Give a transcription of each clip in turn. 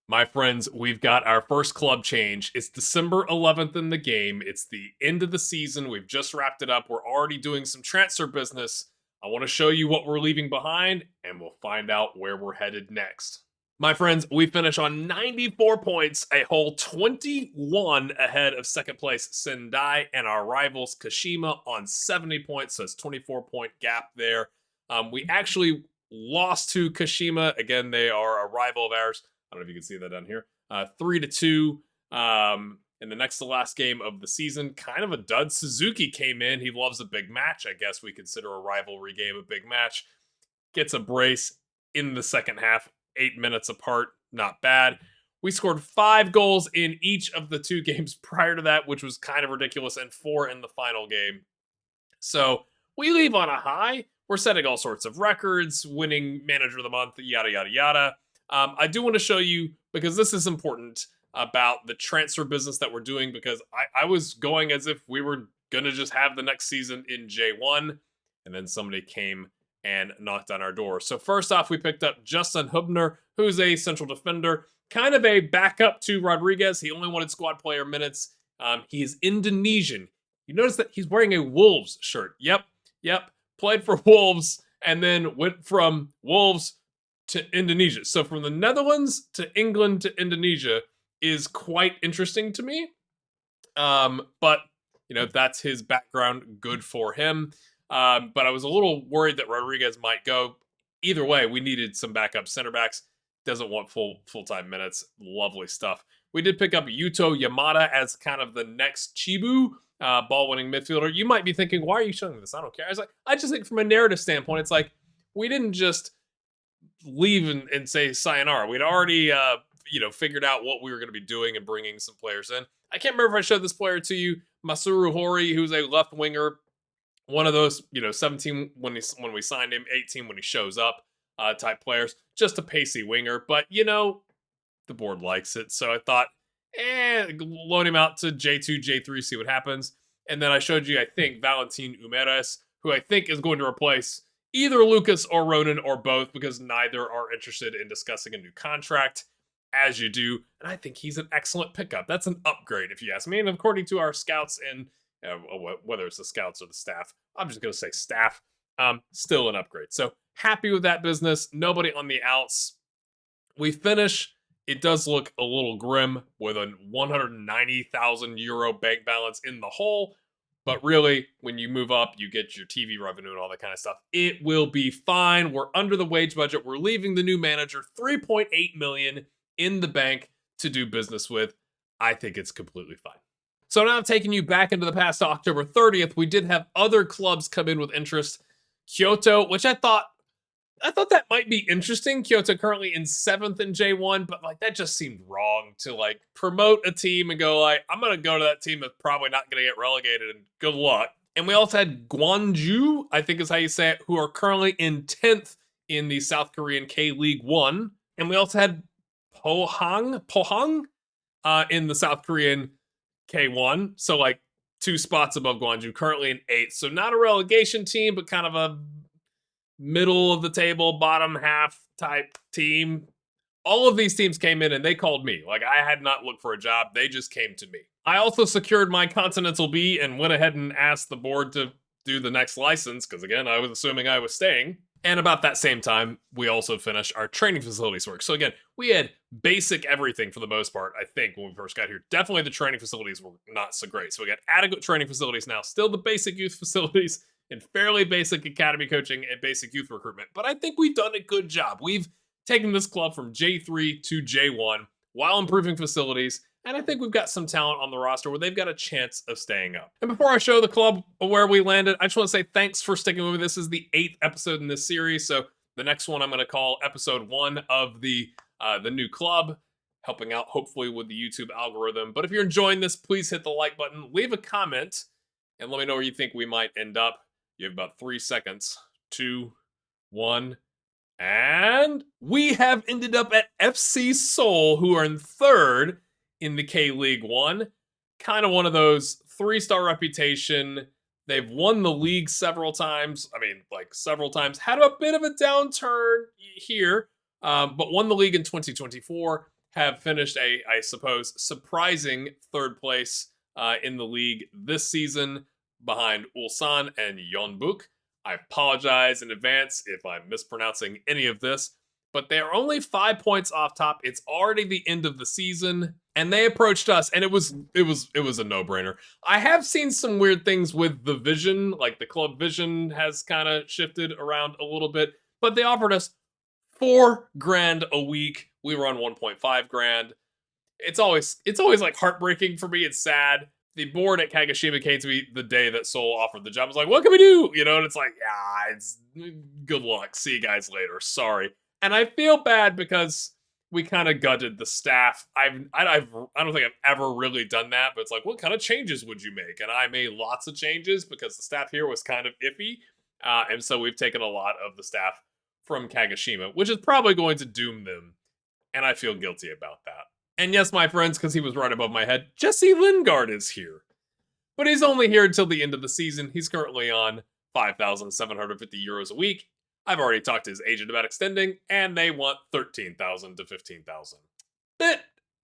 My friends, we've got our first club change. It's December 11th in the game. It's the end of the season. We've just wrapped it up. We're already doing some transfer business. I want to show you what we're leaving behind, and we'll find out where we're headed next. My friends, we finish on 94 points, a whole 21 ahead of second place Sendai and our rivals Kashima on 70 points, so it's 24-point gap there. We actually lost to Kashima. Again, they are a rival of ours. I don't know if you can see that down here. 3-2 in the next to last game of the season. Kind of a dud. Suzuki came in. He loves a big match. I guess we consider a rivalry game a big match. Gets a brace in the second half, 8 minutes apart. Not bad. We scored 5 goals in each of the 2 games prior to that, which was kind of ridiculous, and 4 in the final game. So we leave on a high. We're setting all sorts of records, winning manager of the month, yada, yada, yada. I do want to show you, because this is important, about the transfer business that we're doing, because I was going as if we were going to just have the next season in J1, and then somebody came and knocked on our door. So first off, we picked up Justin Hubner, who's a central defender, kind of a backup to Rodriguez. He only wanted squad player minutes. He is Indonesian. You notice that he's wearing a Wolves shirt. Yep. Played for Wolves and then went from Wolves to Indonesia. So from the Netherlands to England to Indonesia is quite interesting to me. But that's his background. Good for him. But I was a little worried that Rodriguez might go. Either way, we needed some backup center backs. Doesn't want full-time minutes. Lovely stuff. We did pick up Yuto Yamada as kind of the next Chibu ball-winning midfielder. You might be thinking, why are you showing this? I don't care. I just think from a narrative standpoint, it's like we didn't just leave and say sayonara. We'd already figured out what we were going to be doing and bringing some players in. I can't remember if I showed this player to you, Masuru Hori, who's a left winger, one of those 17 when we signed him, 18 when he shows up type players, just a pacey winger. But the board likes it, so I thought, loan him out to J2, J3, see what happens. And then I showed you, I think, Valentin Umeres, who I think is going to replace either Lucas or Ronan or both, because neither are interested in discussing a new contract, as you do. And I think he's an excellent pickup. That's an upgrade, if you ask me. And according to our scouts and whether it's the scouts or the staff, I'm just going to say staff, still an upgrade. So happy with that business. Nobody on the outs. We finish. It does look a little grim with a 190,000 euro bank balance in the hole. But really, when you move up, you get your TV revenue and all that kind of stuff. It will be fine. We're under the wage budget. We're leaving the new manager $3.8 million in the bank to do business with. I think it's completely fine. So now taking you back into the past October 30th, we did have other clubs come in with interest. Kyoto, which I thought that might be interesting. Kyoto currently in 7th in J1, but that just seemed wrong to promote a team and go I'm going to go to that team that's probably not going to get relegated, and good luck. And we also had Gwangju, I think is how you say it, who are currently in 10th in the South Korean K-League 1. And we also had Pohang in the South Korean K1. So 2 spots above Gwangju, currently in 8th. So not a relegation team, but kind of a middle of the table, bottom half type team. All of these teams came in and they called me. I had not looked for a job. They just came to me. I also secured my Continental B and went ahead and asked the board to do the next license, because again, I was assuming I was staying. And about that same time, we also finished our training facilities work. So again, we had basic everything for the most part, I think, when we first got here. Definitely the training facilities were not so great. So we got adequate training facilities now. Still the basic youth facilities and fairly basic academy coaching and basic youth recruitment. But I think we've done a good job. We've taken this club from J3 to J1 while improving facilities. And I think we've got some talent on the roster where they've got a chance of staying up. And before I show the club where we landed, I just want to say thanks for sticking with me. This is the 8th episode in this series. So the next one I'm going to call episode 1 of the new club, helping out hopefully with the YouTube algorithm. But if you're enjoying this, please hit the like button, leave a comment, and let me know where you think we might end up. You have about 3 seconds. 2, 1, and we have ended up at FC Seoul, who are in 3rd in the K-League 1. Kind of one of those 3-star reputation. They've won the league several times. Several times. Had a bit of a downturn here, but won the league in 2024. have finished I suppose, surprising third place in the league this season behind Ulsan and Yeonbuk. I apologize in advance if I'm mispronouncing any of this, but they are only 5 points off top. It's already the end of the season, and they approached us, and it was a no-brainer. I have seen some weird things with the vision, like the club vision has kind of shifted around a little bit, but they offered us $4,000 a week. We were on 1.5 grand. It's always like heartbreaking for me. It's sad. The board at Kagoshima came to me the day that Seoul offered the job. I was like, what can we do? And it's like, yeah, it's good luck. See you guys later. Sorry. And I feel bad because we kind of gutted the staff. I don't think I've ever really done that, but it's like, what kind of changes would you make? And I made lots of changes because the staff here was kind of iffy. And so we've taken a lot of the staff from Kagoshima, which is probably going to doom them. And I feel guilty about that. And yes, my friends, because he was right above my head, Jesse Lingard is here. But he's only here until the end of the season. He's currently on 5,750 euros a week. I've already talked to his agent about extending, and they want 13,000 to 15,000. Bit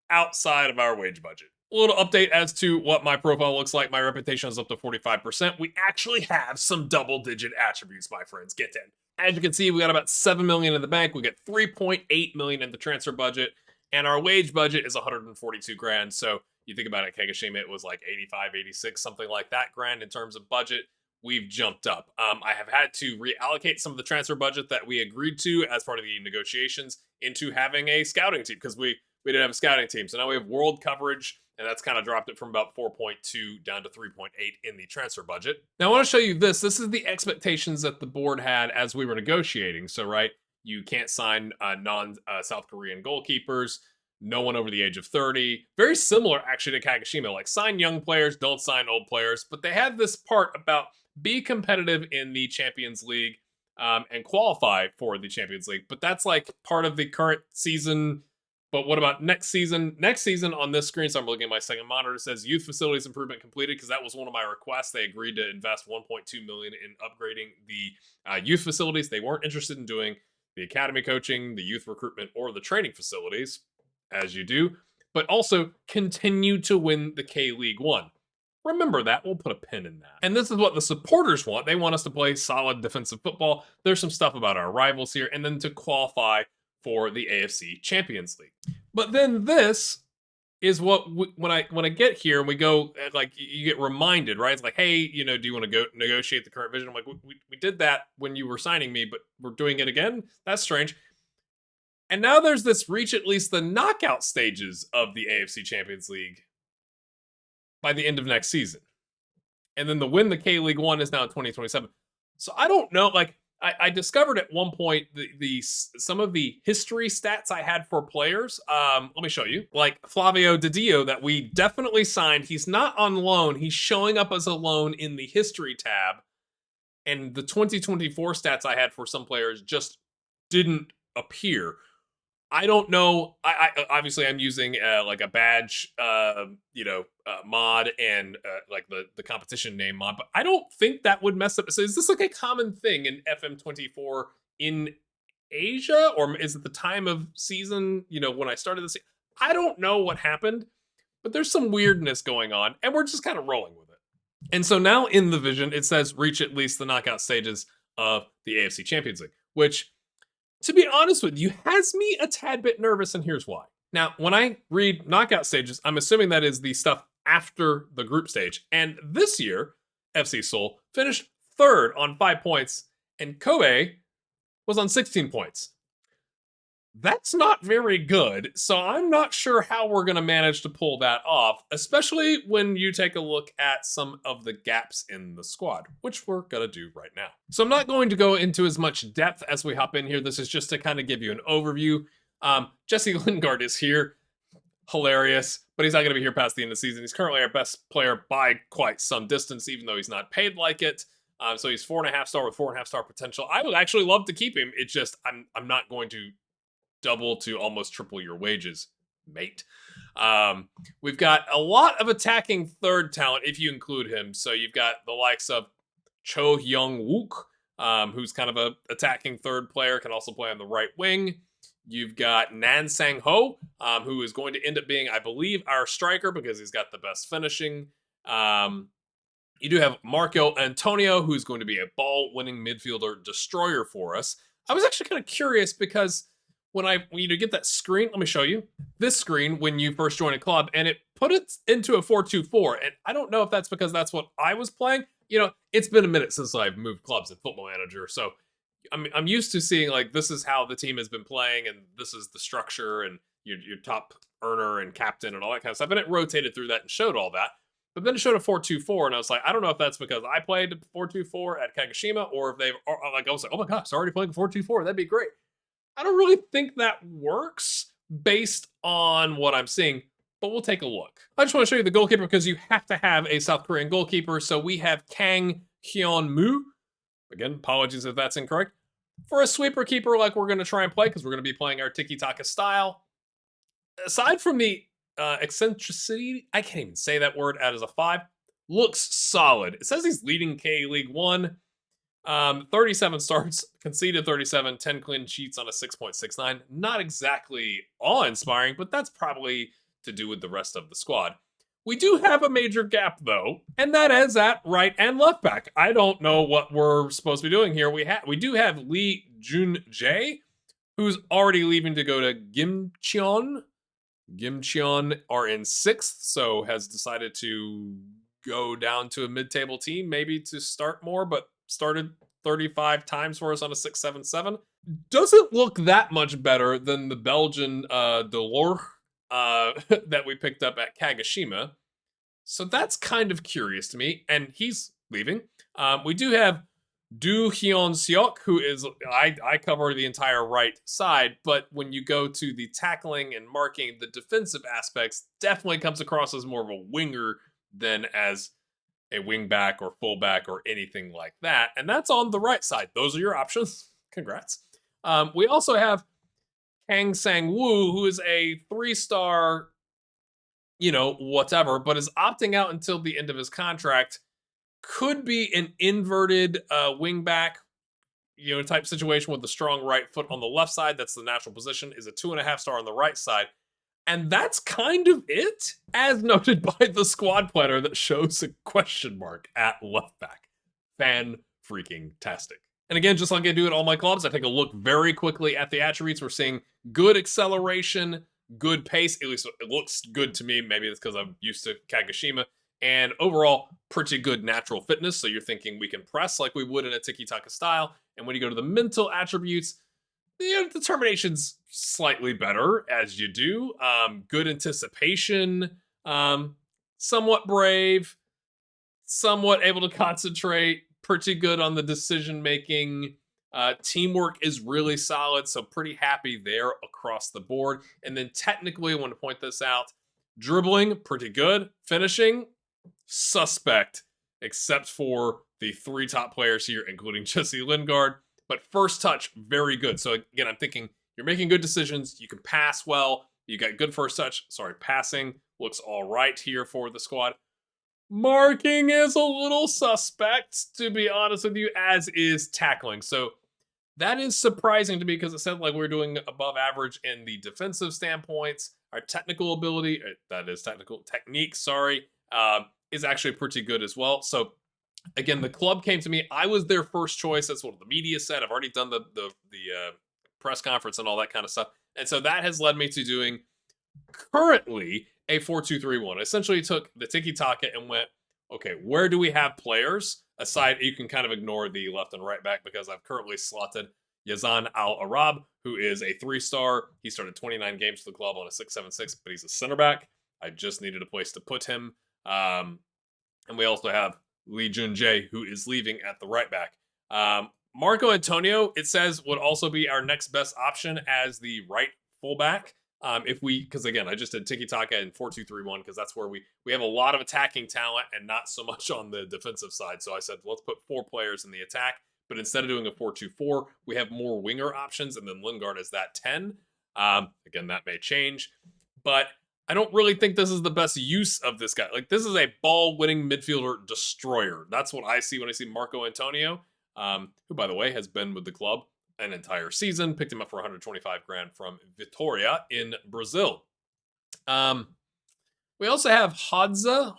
outside of our wage budget. A little update as to what my profile looks like. My reputation is up to 45%. We actually have some double-digit attributes, my friends. Get in. As you can see, we got about 7 million in the bank. We get 3.8 million in the transfer budget. And our wage budget is 142 grand. So you think about it, Kagoshima, it was like 85, 86, something like that grand in terms of budget. We've jumped up. I have had to reallocate some of the transfer budget that we agreed to as part of the negotiations into having a scouting team because we didn't have a scouting team. So now we have world coverage, and that's kind of dropped it from about 4.2 down to 3.8 in the transfer budget. Now I want to show you this. This is the expectations that the board had as we were negotiating. So, right, you can't sign non-South Korean goalkeepers, no one over the age of 30. Very similar, actually, to Kagoshima. Like, sign young players, don't sign old players. But they had this part about be competitive in the Champions League and qualify for the Champions League. But that's like part of the current season. But what about next season? Next season on this screen, so I'm looking at my second monitor, it says youth facilities improvement completed because that was one of my requests. They agreed to invest 1.2 million in upgrading the youth facilities. They weren't interested in doing the academy coaching, the youth recruitment, or the training facilities, as you do, but also continue to win the K-League 1. Remember that. We'll put a pin in that. And this is what the supporters want. They want us to play solid defensive football. There's some stuff about our rivals here, and then to qualify for the AFC Champions League. But then this is what when I get here and we go, like, you get reminded, right? It's like, hey, do you want to go negotiate the current vision? I'm like, we did that when you were signing me, but we're doing it again? That's strange. And now there's this reach at least the knockout stages of the AFC Champions League by the end of next season. And then the win the K-League 1 is now in 2027. So I don't know, like, I discovered at one point some of the history stats I had for players. Let me show you. Like Flavio Didio that we definitely signed. He's not on loan. He's showing up as a loan in the history tab. And the 2024 stats I had for some players just didn't appear. I don't know. I obviously I'm using like a badge, mod and like the competition name mod, but I don't think that would mess up. So is this like a common thing in FM24 in Asia, or is it the time of season? When I started this, I don't know what happened, but there's some weirdness going on, and we're just kind of rolling with it. And so now in the vision, it says reach at least the knockout stages of the AFC Champions League, which, to be honest with you, has me a tad bit nervous, and here's why. Now, when I read knockout stages, I'm assuming that is the stuff after the group stage. And this year, FC Seoul finished third on 5 points, and Kobe was on 16 points. That's not very good, so I'm not sure how we're going to manage to pull that off, especially when you take a look at some of the gaps in the squad, which we're going to do right now. So I'm not going to go into as much depth as we hop in here. This is just to kind of give you an overview. Jesse Lingard is here. Hilarious, but he's not going to be here past the end of the season. He's currently our best player by quite some distance, even though he's not paid like it. So he's 4.5 star with 4.5 star potential. I would actually love to keep him. It's just I'm not going to double to almost triple your wages, mate. We've got a lot of attacking third talent if you include him. So you've got the likes of Cho Hyung Wook, who's kind of a attacking third player, can also play on the right wing. You've got Nan Sang Ho, who is going to end up being, I believe, our striker because he's got the best finishing. Um, you do have Marco Antonio, who's going to be a ball-winning midfielder destroyer for us. I was actually kind of curious because when you get that screen, let me show you this screen when you first join a club, and it put it into a 4-2-4. And I don't know if that's because that's what I was playing. It's been a minute since I've moved clubs in Football Manager, so I'm used to seeing like this is how the team has been playing, and this is the structure, and your top earner and captain and all that kind of stuff. And it rotated through that and showed all that. But then it showed a 4-2-4, and I was like, I don't know if that's because I played 4-2-4 at Kagoshima, or if they've like I was like, oh my gosh, it's already playing 4-2-4. That'd be great. I don't really think that works based on what I'm seeing, but we'll take a look. I just want to show you the goalkeeper because you have to have a South Korean goalkeeper. So we have Kang Hyun-moo. Again, apologies if that's incorrect. For a sweeper keeper like we're going to try and play, because we're going to be playing our tiki-taka style. Aside from the eccentricity, I can't even say that word out as a 5, looks solid. It says he's leading K League 1. 37 starts, conceded 37, 10 clean sheets on a 6.69. Not exactly awe-inspiring, but that's probably to do with the rest of the squad. We do have a major gap, though, and that is at right and left back. I don't know what we're supposed to be doing here. We do have Lee Jun-jae, who's already leaving to go to Gimcheon. Gimcheon are in 6th, so has decided to go down to a mid-table team, maybe to start more, but started 35 times for us on a 6.77. Doesn't look that much better than the Belgian Delors that we picked up at Kagoshima. So that's kind of curious to me, and he's leaving. We do have Do Hyun Seok, who is, I cover the entire right side, but when you go to the tackling and marking, the defensive aspects definitely comes across as more of a winger than as a wing back or fullback or anything like that. And that's on the right side. Those are your options. Congrats. We also have Kang Sang-woo, who is a 3-star, whatever, but is opting out until the end of his contract. Could be an inverted wing back, type situation with a strong right foot on the left side. That's the natural position. Is a 2.5-star on the right side. And that's kind of it, as noted by the squad planner that shows a question mark at left back. Fan-freaking-tastic. And again, just like I do at all my clubs, I take a look very quickly at the attributes. We're seeing good acceleration, good pace. At least it looks good to me. Maybe it's because I'm used to Kagoshima. And overall, pretty good natural fitness. So you're thinking we can press like we would in a tiki-taka style. And when you go to the mental attributes, the determination's slightly better, as you do. Good anticipation, somewhat brave, somewhat able to concentrate, pretty good on the decision-making. Teamwork is really solid, so pretty happy there across the board. And then technically, I want to point this out, dribbling, pretty good. Finishing, suspect, except for the 3 top players here, including Jesse Lingard. But first touch, very good. So again, I'm thinking you're making good decisions. You can pass well. You got good first touch. Sorry, passing looks all right here for the squad. Marking is a little suspect, to be honest with you, as is tackling. So that is surprising to me because it said like we're doing above average in the defensive standpoints. Our technical ability, that is technique, is actually pretty good as well. So again, the club came to me. I was their first choice. That's what the media said. I've already done the press conference and all that kind of stuff. And so that has led me to doing currently a 4-2-3-1. Essentially took the tiki-taka and went, okay, where do we have players? Aside, you can kind of ignore the left and right back because I've currently slotted Yazan Al-Arab, who is a 3-star. He started 29 games for the club on a 6.76, but he's a center back. I just needed a place to put him. And we also have Lee Jun-jae, who is leaving at the right back. Marco Antonio, it says, would also be our next best option as the right fullback. Because again, I just did tiki-taka and 4-2-3-1 because that's where we have a lot of attacking talent and not so much on the defensive side. So I said, let's put 4 players in the attack. But instead of doing a 4-2-4, we have more winger options, and then Lingard is that 10. Again, that may change. But I don't really think this is the best use of this guy. Like, this is a ball-winning midfielder destroyer. That's what I see when I see Marco Antonio, who, by the way, has been with the club an entire season. Picked him up for 125 grand from Vitória in Brazil. We also have Hodza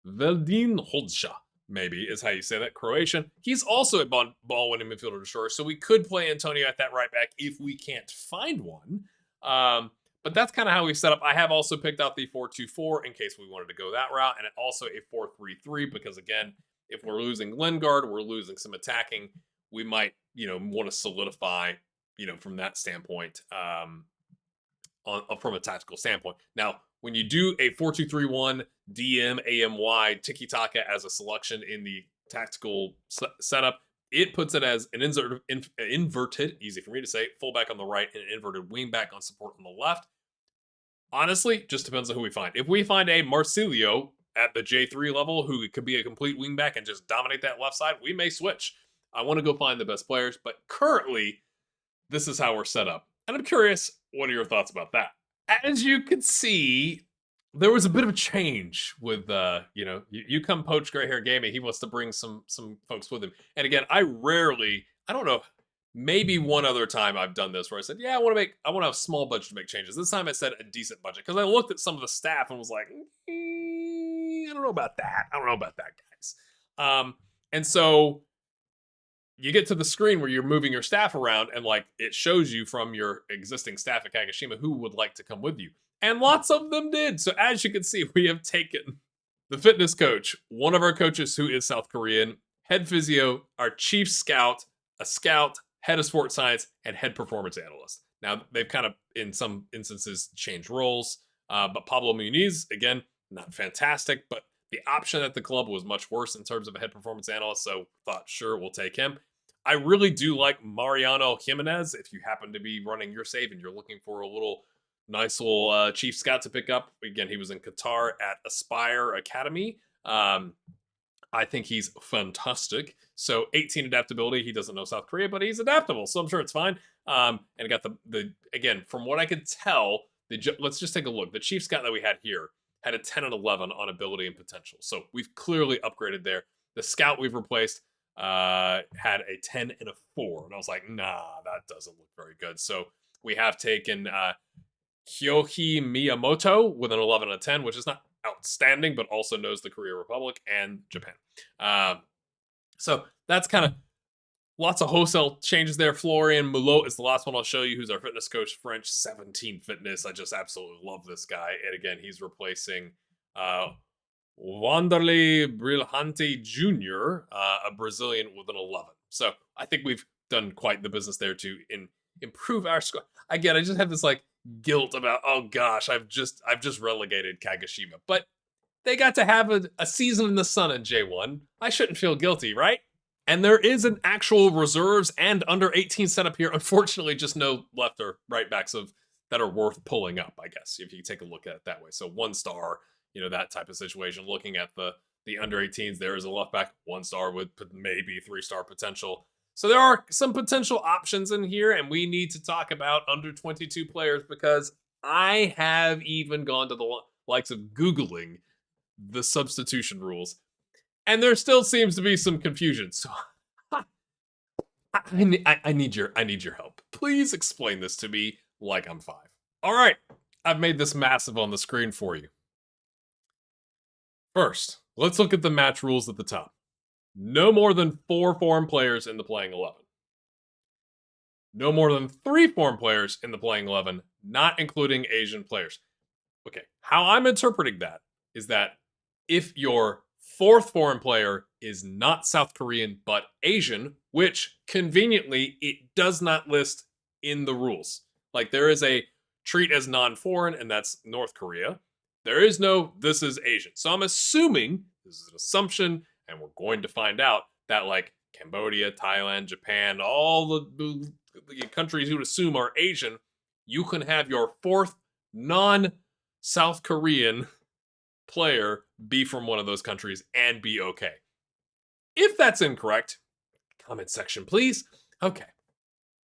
Veldin Holdsha, maybe is how you say that, Croatian. He's also a ball winning midfielder destroyer, so we could play Antonio at that right back if we can't find one. But that's kind of how we set up. I have also picked out the 4-2-4 in case we wanted to go that route, and also a 4-3-3 because, again, if we're losing Lingard, we're losing some attacking. We might, want to solidify, from that standpoint, from a tactical standpoint. Now, when you do a 4-2-3-1 DM AMY tiki taka as a selection in the tactical setup, it puts it as an inverted, easy for me to say, fullback on the right and an inverted wingback on support on the left. Honestly, just depends on who we find. If we find a Marsilio at the J3 level who could be a complete wingback and just dominate that left side, we may switch. I want to go find the best players, but currently, this is how we're set up. And I'm curious, what are your thoughts about that? As you can see, there was a bit of a change with, you come poach gray hair gaming. He wants to bring some folks with him. And again, I don't know, maybe one other time I've done this where I said, yeah, I want to have a small budget to make changes. This time I said a decent budget because I looked at some of the staff and was like, I don't know about that. Guys. And so you get to the screen where you're moving your staff around and it shows you from your existing staff at Kagoshima who would like to come with you. And lots of them did. So as you can see, we have taken the fitness coach, one of our coaches who is South Korean, head physio, our chief scout, a scout, head of sports science, and head performance analyst. Now, they've kind of, in some instances, changed roles. But Pablo Muniz, again, not fantastic, but the option at the club was much worse in terms of a head performance analyst, so thought, sure, we'll take him. I really do like Mariano Jimenez. If you happen to be running your save and you're looking for a nice little chief scout to pick up, again, he was in Qatar at Aspire Academy. I think he's fantastic. So 18 adaptability. He doesn't know South Korea, but he's adaptable, so I'm sure it's fine. And I got the again, from what I could tell, let's just take a look. The chief scout that we had here had a 10 and 11 on ability and potential. So we've clearly upgraded there. The scout we've replaced had a 10 and a 4. And I was like, nah, that doesn't look very good. So we have taken Hyohi Miyamoto with an 11 and a 10, which is not outstanding, but also knows the Korea Republic and Japan. So that's kind of lots of wholesale changes there. Florian Mulot is the last one I'll show you, who's our fitness coach, French 17 fitness. I just absolutely love this guy. And again, he's replacing Wanderlei Brilhante Jr., a Brazilian with an 11. So I think we've done quite the business there to improve our score. Again, I just have this guilt about, oh gosh, I've just relegated Kagoshima. But they got to have a season in the sun in J1. I shouldn't feel guilty, right? And there is an actual reserves and under 18 setup here. Unfortunately, just no left or right backs that are worth pulling up, I guess, if you take a look at it that way. So 1 star, that type of situation. Looking at the under 18s, there is a left back, 1 star with maybe 3-star potential. So there are some potential options in here, and we need to talk about under 22 players because I have even gone to the likes of Googling the substitution rules, and there still seems to be some confusion. So I need your help. Please explain this to me like I'm 5. All right, I've made this massive on the screen for you. First, let's look at the match rules at the top. No more than 4 foreign players in the playing 11. No more than 3 foreign players in the playing 11, not including Asian players. Okay, how I'm interpreting that is that if your 4th foreign player is not South Korean but Asian, which conveniently it does not list in the rules. There is a treat as non-foreign, and that's North Korea. There is no this is Asian. So I'm assuming, this is an assumption, and we're going to find out that Cambodia, Thailand, Japan, all the countries you would assume are Asian, you can have your 4th non-South Korean player be from one of those countries and be okay. If that's incorrect, comment section, please. Okay.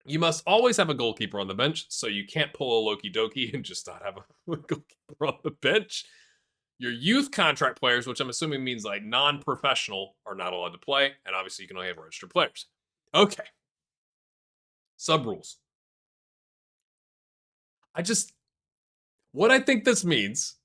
You must always have a goalkeeper on the bench, so you can't pull a Loki Doki and just not have a goalkeeper on the bench. Your youth contract players, which I'm assuming means non-professional, are not allowed to play, and obviously you can only have registered players. Okay. Sub rules. What I think this means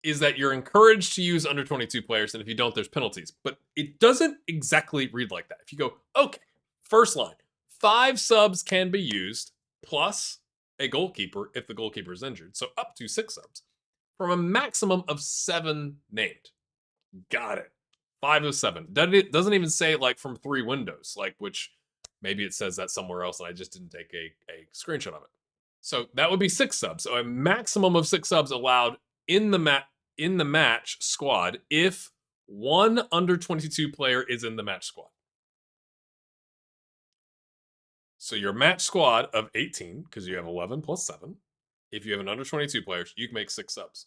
is that you're encouraged to use under 22 players, and if you don't, there's penalties. But it doesn't exactly read like that. If you go, okay, first line, 5 subs can be used, plus a goalkeeper if the goalkeeper is injured. So up to 6 subs, from a maximum of 7 named. Got it. 5 of 7. It doesn't even say like from 3 windows, like, which maybe it says that somewhere else and I just didn't take a screenshot of it. So that would be 6 subs. So a maximum of 6 subs allowed in the match squad if one under 22 player is in the match squad. So your match squad of 18, because you have 11 plus 7, if you have an under 22 players, you can make 6 subs.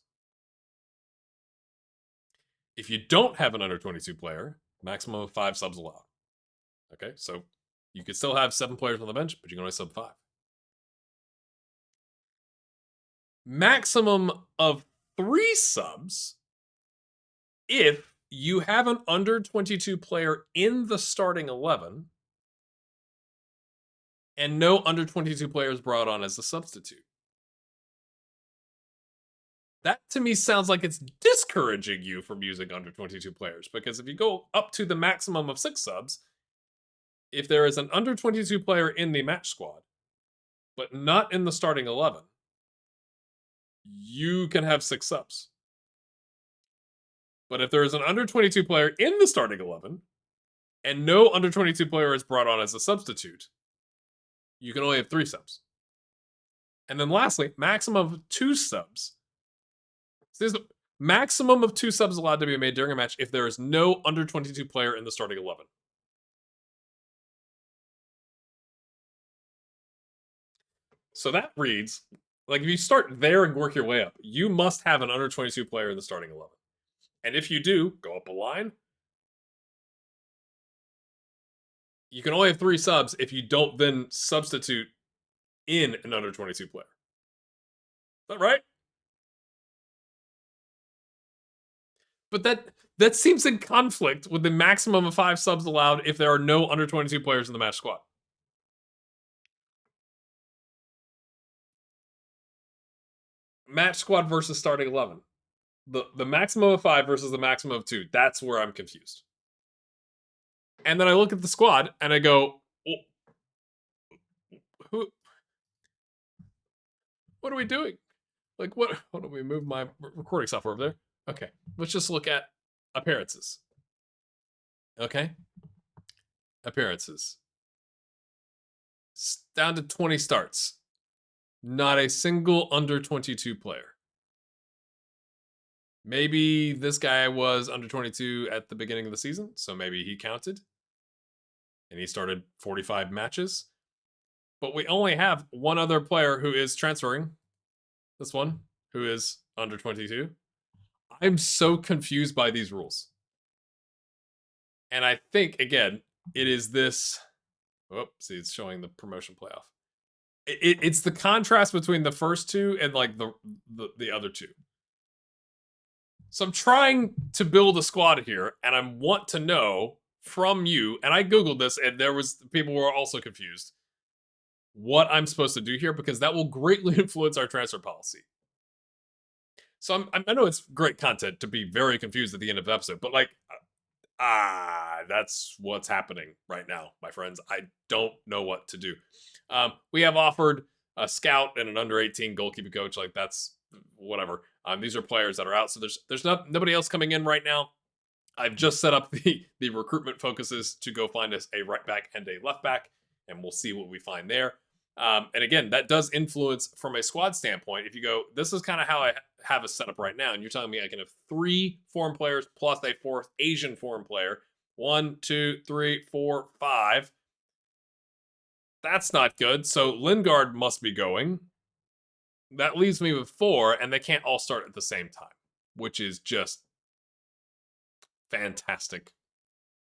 If you don't have an under 22 player, maximum of 5 subs allowed. Okay, so you could still have 7 players on the bench, but you can only sub 5. Maximum of 3 subs if you have an under 22 player in the starting 11 and no under 22 players brought on as a substitute. That to me sounds like it's discouraging you from using under 22 players, because if you go up to the maximum of 6 subs, if there is an under 22 player in the match squad, but not in the starting 11, you can have 6 subs. But if there is an under 22 player in the starting 11, and no under 22 player is brought on as a substitute, you can only have 3 subs. And then lastly, maximum of 2 subs. There's a maximum of 2 subs allowed to be made during a match if there is no under 22 player in the starting 11. So that reads, like, if you start there and work your way up, you must have an under 22 player in the starting 11. And if you do, go up a line. You can only have 3 subs if you don't then substitute in an under 22 player. Is that right? But that seems in conflict with the maximum of 5 subs allowed if there are no under 22 players in the match squad. Match squad versus starting 11. The maximum of 5 versus the maximum of 2. That's where I'm confused. And then I look at the squad and I go, who? What are we doing? Like, what? Hold on, we move my recording software over there. Okay, let's just look at appearances. Okay, appearances. Down to 20 starts. Not a single under 22 player. Maybe this guy was under 22 at the beginning of the season, so maybe he counted. And he started 45 matches. But we only have one other player who is transferring. This one, who is under 22. I'm so confused by these rules. And I think, again, it is this. Oh, see, it's showing the promotion playoff. It's the contrast between the first 2 and like the other 2. So I'm trying to build a squad here, and I want to know from you, and I Googled this, and there was people who are also confused, what I'm supposed to do here, because that will greatly influence our transfer policy. So I know it's great content to be very confused at the end of the episode, but like, that's what's happening right now, my friends. I don't know what to do. We have offered a scout and an under 18 goalkeeping coach. Like, that's whatever. These are players that are out, so there's nobody else coming in right now. I've just set up the recruitment focuses to go find us a right back and a left back, and we'll see what we find there. And again, that does influence from a squad standpoint. If you go, this is kind of how I have a setup right now, and you're telling me I can have 3 foreign players plus a 4th Asian foreign player. 1, 2, 3, 4, 5. That's not good. So Lingard must be going. That leaves me with 4, and they can't all start at the same time, which is just fantastic,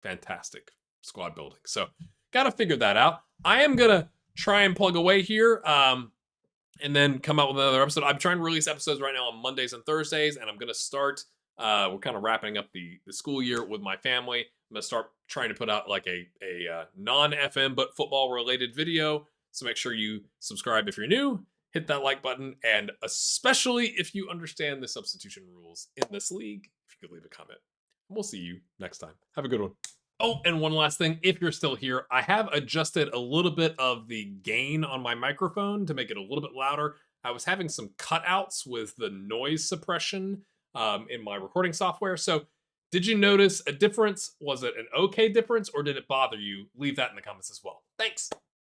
fantastic squad building. So got to figure that out. I am going to try and plug away here and then come out with another episode. I'm trying to release episodes right now on Mondays and Thursdays, and I'm going to start, we're kind of wrapping up the school year with my family. I'm going to start trying to put out like a non-FM but football related video So make sure you subscribe if you're new, hit that like button, and especially if you understand the substitution rules in this league, if you could leave a comment. We'll see you next time. Have a good one. Oh, and one last thing, if you're still here, I have adjusted a little bit of the gain on my microphone to make it a little bit louder. I was having some cutouts with the noise suppression in my recording software. So, did you notice a difference? Was it an okay difference or did it bother you? Leave that in the comments as well. Thanks.